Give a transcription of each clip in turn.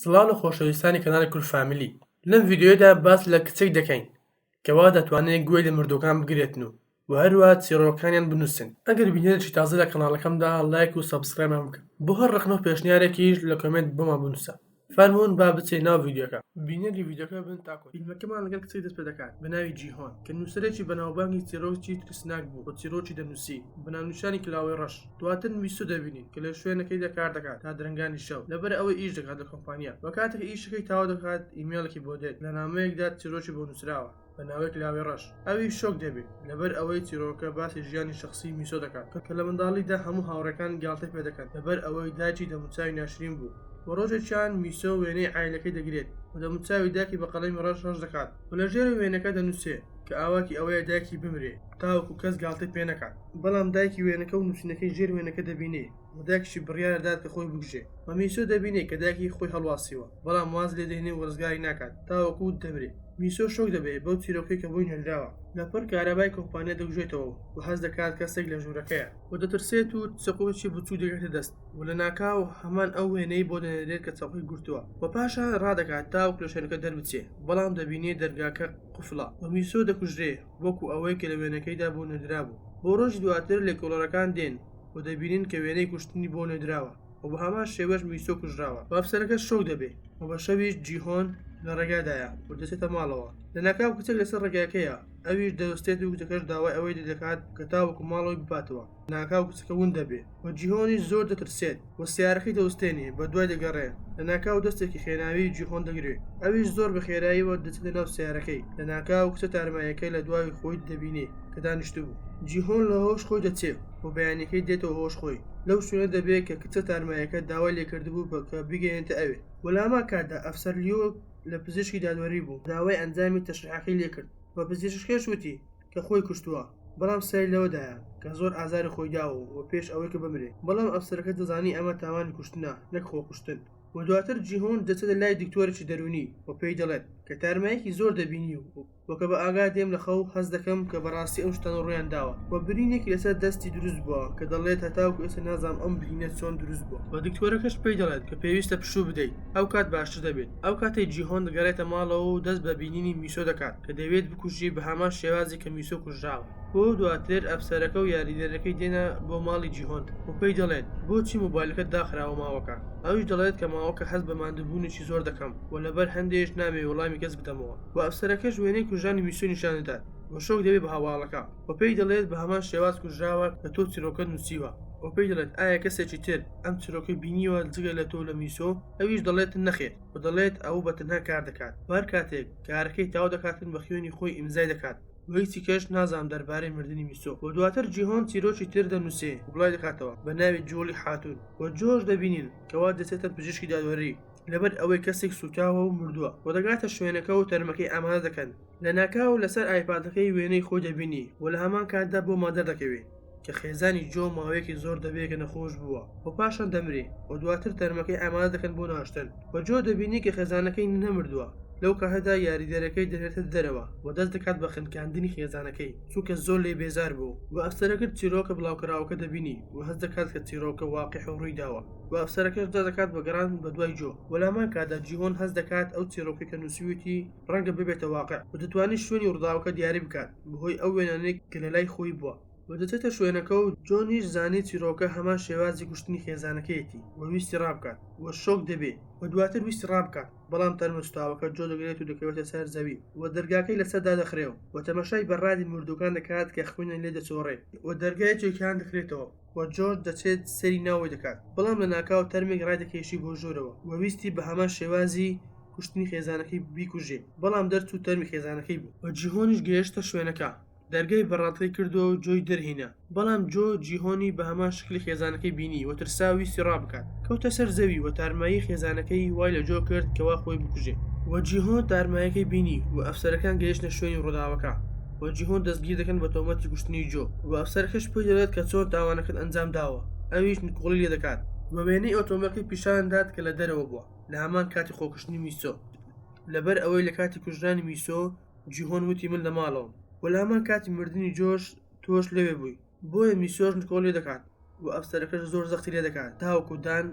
سڵاو لە خۆشەویستانی کەناڵی کورد فامیلی. لەم ڤیدیۆیەدا باس لە کچێک دەکەین کەوا دەتوانێت گوێی لە مردوەکان بگرێتن و هەروە چیرۆکەکانیان بنووسن. ئەگەر بینێرێکی تازە لە کەناڵەکەمدا لایک و سەبسکرایبمان بکەن. بۆ هەر ڕقم و پێشنیارێکیش لە کۆمنت بۆمان بنووسە. فەرموون با بچێ ناو ڤیدیۆکە. بینێری ڤیدیۆکە بن تاکۆ. فیلمەکەمان لەگەڵ کچێک دەست پێ دەکات بە ناوی جیهۆن کە نووسەرێکی بەناوبانگی چیرۆکی ترسناک بوو و چیرۆکی دەنووسی بەناونیشانی کلاوەی ڕەش. دواتر میسۆ دەبینین کە لە شوێنەکەیدا کار دەکات تا درەنگانی شەو لەبەر ئەوەی ئیش دەکات لە کۆمپانیا. وە کاتێک ئیشەکەی تاوا دەکات ئیمێڵێکی بۆ دێت لە نامەیەکدا چیرۆکی بۆ نووسراوە بە ناوەی کلاوەی ڕەش. ئەوی شۆک دەبێت لەبەر ئەوەی چیرۆکە باسی ژیانی شخصی میسۆ دەکات کە لە منداڵیدا هەموو هاوڕێکان گاڵتەی پێ دەکەن لەبەر ئەوەی داچی دەموچاوی ناشرین بوو. بۆ ڕۆژێکیان میسۆ وێنەی عایلەکەی دەگرێت و دەموچاوی داکی بە قەڵەمی ڕەش دەکات و لە ژێر وێنەکە دەنووسێ کە ئاواکی ئەوەیە دایکی بمرێ تاوەکو کەس گاڵتەی پێ نەکات. بەڵام دایکی وێنەکە و نووسینەکەی ژێر وێنەکە دەبینێ و دایکیشی بڕیارەدات کە خۆی بکوژێ. و میسۆ دەبینێ کە دایکی خۆی هەڵواسیوە بەڵام واز لێ دەهێنێ و ڕزگاری ناکات تاوەکو دەمرێ. میسۆ شۆک دەبێت بەو چیرۆکەی کە بۆی نێردراوە لەپەر کارەبای کۆمپانیا دەگوژێتەوە و هەز دەکات کەسێک لە ژوورەکەیە و دەترسێت و چقۆکی بچوو دەگەێتە دەست و لە ناکاو هەمان ئەو وێنەی بۆ دەنێرێت کە چەقۆی گورتووە و پاشان ڕادەکات تاوەک لە شوێنەکە دەربچێ بەڵام دەبینێت دەرگاکە قوفڵە و میسۆ دەکوژرێ وەکو ئەوەی کە لە وێنەکەیدا بۆ نێردرا بوو. بۆ ڕۆژی دواتر لێکۆڵەرەکان دێن و دەبینین کە وێنەی کوشتنی بۆ نێردراوە و بە هەمان شێوەش میسۆ کوژراوە و ئەفسەرەکە شۆک دەبێت و بە شەویش جیهۆن لە ڕێگادایە و دەچێتە ماڵەوە. لە ناکاو کچێک لەسەر ڕێگاکەیە ئەویش دەوستێت و کچەکەش داوای ئەوەی دەکات کە تاوەکو ماڵەوەی بپاتەوە. ناکاو کچەکە ون دەبێت و جیهۆنیش زۆر دەترسێت و سیارەکەی دەوستێنێ بە دوای دەگەڕێ. لە ناکاو دەستێکی خێناوی جیهۆن دەگرێت ئەویش زۆر بە خێراییەوە دەچێتە ناو سیارەکەی. لە ناکاو کچە تارمایەکەی لە دوای خۆی دەبینێ کە دانیشتو بوو. جیهۆن لە هۆش خۆی دەچێت و بەیانەکەی دێتەوە هۆش خۆی. لەو شوێنە دەبێت کە کچە تارمایەکە داوای لێکردبوو بە کە بگەێنێتە ئەوێ. وەلاما کاتدا ئەفسەر لیۆ لە پزیشکی دادوەری بوو داوای ئەنجامی تەشریحەکەی لێکرد و پزیشکێش وتی کە خۆی کوشتووە بەڵام سەری لەوەدایە کە زۆر ئازاری خۆی داوە و پێش ئەوەی کە بمرێ. بەڵام ئەفسەرەکە دەزانی ئەمە تاوانی کوشتنە نەک خۆ کوشتن. و دواتر جیهۆن دەچێتە لای دکتۆرێکی دەرونی و پێی دەڵێت کە تارمایەکی زۆر دەبینی و کە بە ئاگا دێم لە خەو هەز دەکەم کە بەڕاستی ئەم شتانە ڕوویان داوە و برینێکی لەسەر دەستی دروست بووە کە دەڵێت هەتاوکو ئێستا نازام ئەم برینە چۆن دروست بووە. و دکتۆرەکەش پێی دەڵێت کە پێویستە پشوو بدەیت ئەو کات باشتر دەبێت. ئەو کاتێک جیهۆن دەگەڕێتە ماڵەوە و دەست بە بینینی میسۆ دەکات کە دەوێت بکوژی بە هەمان شێوازی کە میسۆ کوژراوە. بۆ دواتر ئەفسەرەکە و یاریدەرەکەی دێنە بۆ ماڵی جیهۆن و پێی دەڵێت بۆچی مۆبایلەکەت داخراوە ماوەکە. ئەویش دەڵێت کە ماوەکە هەست بە ماندووبوونێکی زۆر دەکەم و لەبەر هەندێش نامێ وەڵامی کەس بدەمەوە. و ئەفسەرەکەش وێنەی کوژانی میسۆ نیشانەدات و شۆک دەبێت بە هەواڵەکە و پێی دەڵێت بە هەمان شێواز کوژراوە کە تۆ چیرۆکە نووسیوە. و پێی دەڵێت ئایا کەسێکی تر ئەم چیرۆکەی بینیوە جگە لە تۆ لە میسۆ. ئەویش دەڵێت نەخێت و دەڵێت ئەو بە تەنها کار دەکات. هەر کاتێک کارەکەی تاو دەکاتن بە خوێنی خۆی ئیمزای دەکات وەیچی کەش نازام دەربارەی مردنی میسۆ. و دواتر جیهۆن چیرۆکی تر دەنووسێ و بڵای دەکاتەوە بە ناوی جۆلی حاتون و جۆش دەبینین کەوا دەچێتە پزیشکی دادوەری لەبەر ئەوەی کەسێک سوتاوە و مردووە و دەگاتە شوێنەکە و تەرمەکەی ئامادە دەکەن. لە ناکاو لەسەر ئایپادەکەی وێنەی خۆی دەبینی و لە هەمان کاتدا بۆ مادەر دەکەوێت کە خێزانی جۆ ماوەیەکی زۆر دەبێت کە نەخۆش بووە و پاشان دەمرێ و دواتر تەرمەکەی ئامادە دەکەن بۆ ناشتن و جۆ دەبینی کە خێزانەکەی نەمردووە. لەو کاتەدا یاریدەرەکەی دەرێتە دەرەوە و دەست دەکات بە خنکاندنی خێزانەکەی چونکە زۆر لێ بێزار بوو. و ئەفسەرەکەت چیرۆکە بڵاوکراوەکە دەبینی و هەست دەکات کە چیرۆکە واقع و ڕووی داوە و ئەفسەرەکەش دەکات بە گەڕان بە دوای جۆ. وەلامان کاتدا جیهۆن هەست دەکات ئەو چیرۆکەی کە نووسیوتی ڕەنگە ببێتە واقع و دەتوانێت شوێنی ڕووداوەکە دیاری بکات بەهۆی ئەو وێنانەی کە لە لای خۆی بووە. و دەچێتە شوێنەکە و جۆنیش زانی چیرۆکە هەمان شێوازی کوشتنی خێزانەکەیەتی و ویستی ڕابکات و شۆک دەبێت و دواتر ویستی ڕابکات بەڵام تەرمۆستاوەکە جۆ دەگرێت و دەکەوێتە سەر زەوی و دەرگاکەی لەسەردا دەخرێەوە و تەماشای بەڕادی مردوەکان دەکات کە خوێنیان لێ دەچۆڕێت و دەرگای جێکیان دەکرێتەوە و جۆرج دەچێت سەری ناوەی دەکات بەڵام لە ناکاو تەرمێک ڕادەکێشی بۆ ژۆرەوە و ویستی بە هەمان شێوازی کوشتنی خێزانەکەی بیکوژێ بەڵام دەرچوو تەرمی خێزانەکەی بوو و جیهۆنیش گەیشتە شوێنەکە. دەرگای بەڕاتەی کردووە و جۆی دەرهینە بەڵام جۆ جیهۆنی بە هەمان شکلی خێزانەکەی بینی و ترساویستی ڕابکات کەوتە سەر زەوی و تارمایی خێزانەکەی وای لە جۆ کرد کەوا خۆی بکوژێ. و جیهۆن تارمایەکەی بینی و ئەفسەرەکان گەیشتە شوێنی ڕووداوەکە و جیهۆن دەستگیر دەکەن بە تۆمەتی کوشتنی جۆ و ئەفسەرەکەش پێی دەڵێت کە چۆن تاوانەکەت ئەنجام داوە. ئەویش نکۆڵی لێ دەکات و وێنەی ئۆتۆمۆبیلەکەی پیشاندات کە لە دەرەوە بووە لە هەمان کاتی خۆکوشتنی میسۆ. لەبەر ئەوەی لە کاتی کوژرانی میسۆ جیهۆن وتی من لە ماڵەوە و لە هەمان کاتی مردنی جۆش تۆش لەوێ بووی بۆیە میسۆش نکۆڵی دەکات و ئەفسەرەکەش زۆر زەختی لێ دەکات تاوەکو دان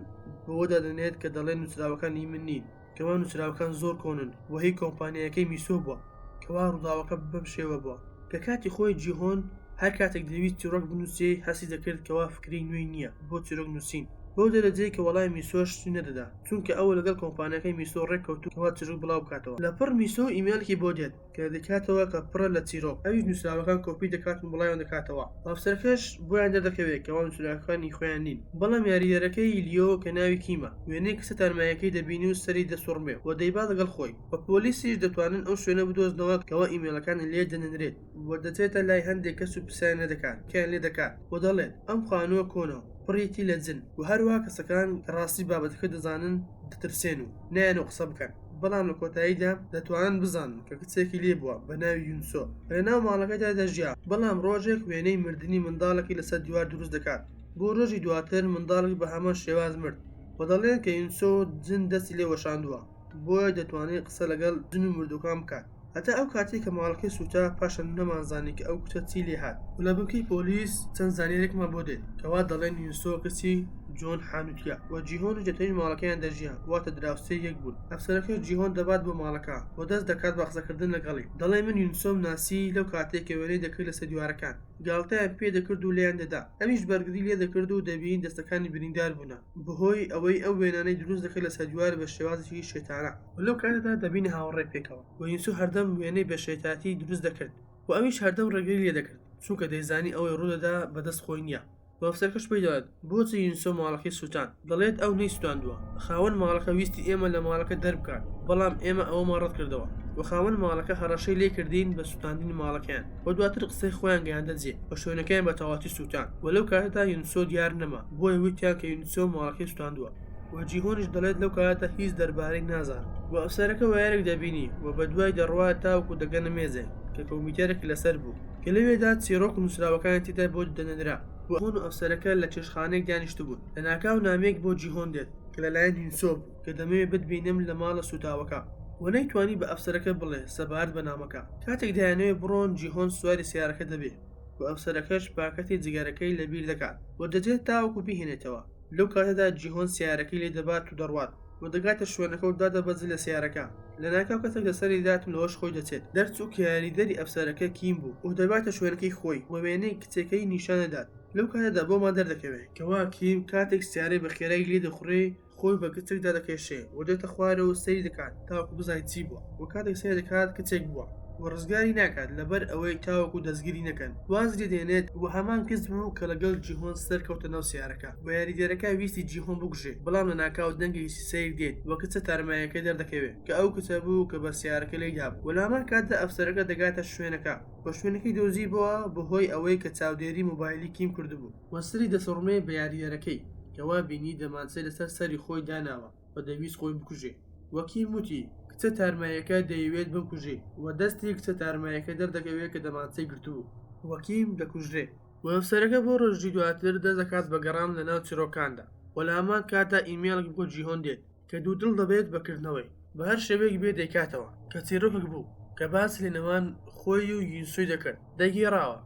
بۆ دەدەنێت کە دەڵێن نووسراوەکانی من نین کەوا نووسراوەکان زۆر کۆنن و هی کۆمپانیەکەی میسۆ بووە کەوا ڕووداوەکە بەم شێوە بووە کە کاتی خۆی جیهۆن هەر کاتێک دەویست چیرۆک بنووسێ هەستی دەکرد کەوا فکری نوێی نییە بۆ چیرۆک نووسین بۆ دەرەجەی کە وەڵای میسۆش سوی نەدەدا چونکە ئەوە لەگەڵ کۆمپانیەکەی میسۆ ڕێککەوتو کەوا چیرۆک بڵاو بکاتەوە لەپڕ میسۆ ئیمێلێکی بۆ دێت کە دەکاتەوە کە پڕە لە چیرۆک ئەویش نووسراوەکان کۆپی دەکات و بڵایان دەکاتەوە ئەفسەرەکەش بۆیان دەردەکەوێت کەوا نووسراوەکانی خۆیان نین بەڵام یاریدەرەکەی لیۆ کە ناوی کیمە وێنەی کچە تارمایەکەی دەبینی و سەری دەسوڕمێ و دەیبا لەگەڵ خۆی بە پۆلیسیش دەتوانن ئەو شوێنە بدۆزنەوە کەوا ئیمێلەکان لێ دەنێنرێت و دەچێتە لای هەندێک کەس و پرسیان لێ دەکات کیان لێ دەکات و دەڵێت ئەم خانووە کۆنەوە پڕێتی لە جن و هەروە کەسەکان ڕاستی بابەتەکە دەزانن دەترسێن و نایەنەوە قسە بکەن بەڵام لە کۆتاییدا دەتوانن بزانن کە کچێکی لێ بووە بە ناوی یونسۆ لە ناو ماڵەکەدا دەژیا بەڵام ڕۆژێک وێنەی مردنی منداڵێکی لەسەر دیوار دروست دەکات بۆ ڕۆژی دواتر منداڵی بە هەمان شێواز مرد و دەڵێن کە یونسۆ جن دەستی لێ وەشاندووە بۆیە دەتوانێت قسە لەگەڵ جن و مردوەکان بکات هەتا ئەو کاتێک کە ماڵەکەی سووتا پاشان نەمانزانی کە ئەو کچە چی لێ هات و لە بنکەی پۆلیس چەند زانیارێکمان بۆ دێت کەوا دەڵێن یونسۆ کەسی جۆن حانوتیە و جیهۆن جەتەوی ماڵەکەیان دەژیان واتە دراوسەی یەک بوون ئەفسەرەکەش جیهۆن دەبات بۆ ماڵەکە و دەست دەکات بە قسەکردن لەگەڵی دەڵێ من یونسۆم ناسی لەو کاتێک کە وێنەی دەکرد لەسەر دیوارەکان گاڵتەیان پێ دەکرد و لێیان دەدا ئەمیش بەرگری لێ دەکرد و دەبین دەستەکانی بریندار بوونە بەهۆی ئەوەی ئەو وێنانەی دروست دەکرد لەسەر دیوار بە شێوازی شێتانە و لەو کاتەدا دەبینە هاوڕێ پێکەوە و یونسۆ هەردەم وێنەی بە شێتاتی دروست دەکرد و ئەمیش هەردەم ڕێگری لێ دەکرد چونکە دەیزانی ئەوەی ڕوودەدا بەدەست خۆی نییە بەفسەرکەش پێی دەڵێت بۆچی یونسۆ ماڵەکەی سووتان دەڵێت ئەو نەیسووتاندووە خاوەن ماڵەکە ویستی ئێمە لە ماڵەکە دەربکات بەڵام ئێمە ئەوەمان ڕەت کردەوە و خاوەن ماڵەکە هەڕەشەی لێ کردین بە سووتاندنی ماڵەکەیان و دواتر قسەی خۆیان گەیاندە جێ بە شوێنەکەیان بە تەواتی سووتان و لەو کاتەدا یونسۆ دیار نەما بۆیە وتیان کە یونسۆ ماڵەکەی سووتاندووە و جیهۆنش دەڵێت لەو کاتە هیچ دەربارەی نازان و ئەفسەرەکە وایەرێک دەبینی و بە دوای دەڕوا تاوەکو دەگەنە مێزێ کە کۆمیتێرێک لەسەر بوو کە لەوێدا چیرۆک و نووسراوەکانی تێدا بۆ دەنێنرا هۆن و ئەفسەرەکە لە چێشخانەیەک دانیشت بوون لە ناکاو نامەیەک بۆ جیهۆن دێت کە لەلایەن یونسۆ بوو کە دەمەوێت بتبینم لە ماڵە سوتاوەکە و نەیتوانی بە ئەفسەرەکە بڵێ سەبارەت بە نامەکە کاتێک دایانەوێت بڕۆن جیهۆن سواری سیارەکە دەبێت و ئەفسەرەکەش پاکەتی جگەرەکەی لەبیر دەکات و دەجێت تاوەکو بیهێنێتەوە لەو کاتەدا جیهۆن سیارەکەی لێ دەبات و دەڕوات و دەگاتە شوێنەکە و دادەبەز لە سیارەکە لە ناکاو کەسێک لەسەری داتم لەوەش خۆی دەچێت دەرچوو کە یاریدەری ئەفسەرەکە کیم بوو و دەباتە شوێنەکەی خۆی و وێنەی کچەکەی نیشانەدات لەو کاتەدا بۆمان دەردەکەوێت کەوا کیم کاتێک سیارەی بە خێرای لێ دەخوڕێ خۆی بە کچێکدا دەکێشێ و دێتە خوارەوە سەیری دەکات تاوەکو بزای چی بووە و کاتێک سەیر دەکات کچێک بووە و ڕزگاری ناکات لەبەر ئەوەی تاوەکو دەستگیری نەکەن وازری دێنێت و هەمان کەس بوو کە لەگەڵ جیهۆن سەرکەوتە ناو سیارەکە و یاریدەرەکە ویستی جیهۆن بکوژێ بەڵام لە ناکاو دەنگی سیر دێت و کچە تارمایەکە دەردەکەوێت کە ئەو کچە بوو کە بە سیارەکە لێی دابوو و لە هەمان کاتدا ئەفسەرەکە دەگاتە شوێنەکە بە شوێنەکەی دۆزی بووە بەهۆی ئەوەی کە چاودێری موبایلی کیم کردبوو وەسری دەسەڕمێ بە یاریدەرەکەی کەوا بینی دەمانچەی لەسەر سەری خۆی داناوە و دەویست خۆی بکوژێ وەکیم وتی کچە تارمایەکە دەیەوێت بکوژێ و دەستی کچە تارمایەکە دەردەکەوێت کە دەمانچەی گرتووە وەکیم دەکوژرێ و ئەفسەرەکە بۆ ڕۆژی دواتر دەزەکات بە گەڕان لە ناو چیرۆکاندا و لە هەمان کاتدا ئیمێڵێک بۆ جیهۆن دێت کە دوودڵ دەبێت بەکردنەوەی بە هەر شێوەیەک بێ دەیکاتەوە کە چیرۆکێک بوو کە باس لە نێوان خۆی و یونسۆی دەکرد دەگێڕاوە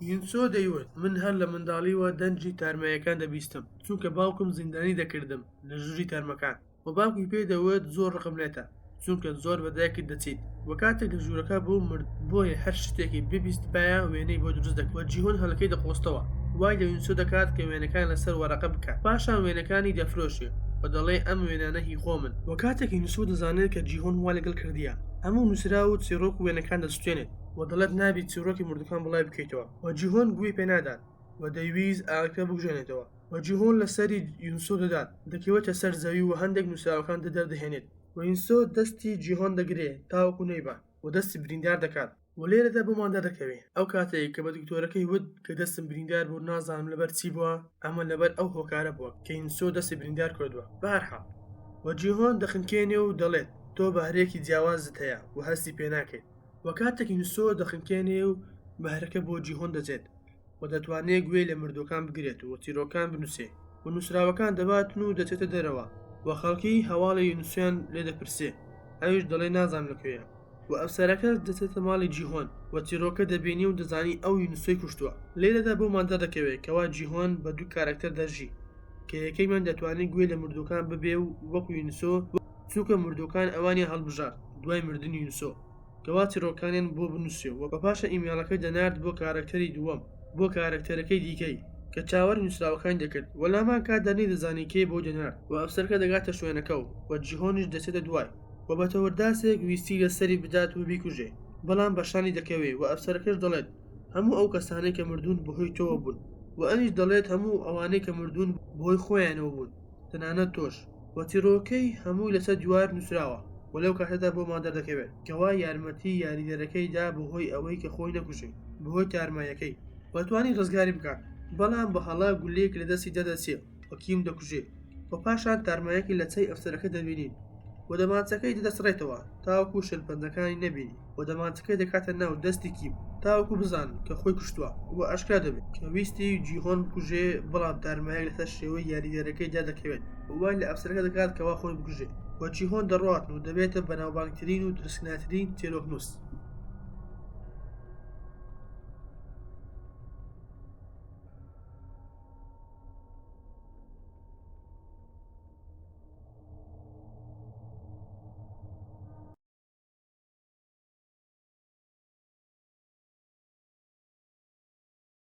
یونسۆ دەیوت من هەر لە منداڵیوە دەنجی تارمایەکان دەبیستم چونکە باوکم زیندانی دەکردم لە ژووری تەرمەکان و باوکی پێ دەوت زۆر ڕقملێتە چونکە زۆر بەدایکت دەچیت و کاتێک لە ژوورەکە بوو مرد بۆیە هەر شتێکی ببیست پایە وێنەی بۆ دروست دەکەوە جیهۆن هەڵەکەی دەخۆستەوە وای لە یونسۆ دەکات کە وێنەکان لەسەر وەرەقە بکات پاشان وێنەکانی دەفرۆشێ و دەڵێ ئەم وێنانە هی خۆمن و کاتێک یونسۆ دەزانێت کە جیهۆن وا لەگەڵ کردیە هەموو نووسرا و چیرۆک و وێنەکان دەستێنێت و دەڵێت نابی چیرۆکی مردەکان بڵای بکەیتەوە و جیهۆن گوێی پێ نادات و دەیویست ئاگرەکە بگوژێنێتەوە و جیهۆن لە سەری یونسۆ دەدات دەکەوێتە سەر زەوی و هەندێک نووسراوەکان دەردەهێنێت و یونسۆ دەستی جیهۆن دەگرێ تاوەکو نەیبات و دەستی بریندار دەکات و لێرەدا بۆمان دەردەکەوێت ئەو کاتێک کە بە دکتۆرەکەی وت کە دەستم بریندار بوو نازانم لەبەر چی بووە ئەمە لەبەر ئەو هۆکارە بووە کە یونسۆ دەستی بریندار کردووە بەهەرحاڵ و جیهۆن دەخنکێنێ و دەڵێت تۆ بەهرێکی جیاوازت هەیە و هەستی پێ ناکەیت و کاتێک یونسۆ دەخنکێنێ و بەهرەکە بۆ جیهۆن دەچێت و دەتوانێت گوێ لە مردوەکان بگرێت و چیرۆکان بنووسێ و نووسراوەکان دەباتن و دەچێتە دەرەوە و خەڵکی هەواڵی یونسۆیان لێ دەپرسێ ئەویش دەڵێ نازانم لەکوێیە و ئەفسەرەکە دەچێتە ماڵی جیهۆن و چیرۆکە دەبینی و دەزانی ئەو یونسۆی کوشتووە. لێرەدا بۆمان دەردەکەوێت کەوا جیهۆن بە دوو کارکتەر دەژی کە یەکەیمان دەتوانێت گوێ لە مردووەکان ببێ و وەکو یونسۆ چووکە مردووەکان ئەوانی هەڵبژار دوای مردنی یونسۆ کەوا چیرۆکانیان بۆ بنووسێ و بە پاشە ئیمێڵەکەی دەنارد بۆ کارکتەری دووەم بۆ کارکتەرەکەی دیکەی کە چاوەڕی نووسراوەکان دەکرد و لامان کاتدا نەیدەزانی کێ بۆ دەنارد و ئەفسەرەکە دەگاتە شوێنەکە و جیهۆنیش دەچێتە دوای و بە تەوەرداسێک ویستی لەسەری بدات و بیکوژێ بەڵام بەشانی دەکەوێ و ئەفسەرەکەش دەڵێت هەموو ئەو کەسانەی کە مردوون بەهۆی تۆوە بوون و ئەمیش دەڵێت هەموو ئەوانەی کە مردوون بۆی خۆیانەوە بوون تەنانەت تۆش و تیرۆکەی هەمووی لەسەر دیوار نووسراوە و لەو کاتەدا بۆمان دەردەکەوێت کەوا یارمەتی یاریدەرەکەیدا بەهۆی ئەوەی کە خۆی نەکوژێ بەهۆی تارمایەکەی وەتوانی ڕزگاری بکات بەڵام بە هەڵا گولەیەک لە دەستی دەدەچێ وەکیم دەکوژێ و پاشان تارمایەکی لە چەی ئەفسەرەکە دەبینین و دەمانچەکەی دەدەسڕێتەوە تاوەکو شلپەندەکانی نەبینی و دەمانچەکەی دەکاتە ناو دەستی کیم تاوەکو بزان کە خۆی کوشتووە و ئاشکرا دەبێت کە ویستی جیهۆن بکوژێ بەڵام تارمایەک لەسەر شێوەی یاریدەرەکەیدا دەکەوێت و وای لە ئەفسەرەکە دەکات کەوا خۆی بکوژێ و جیهۆن دەڕاتن و دەبێتە بەناوبانگترین و ترسناترین چیرۆکنووس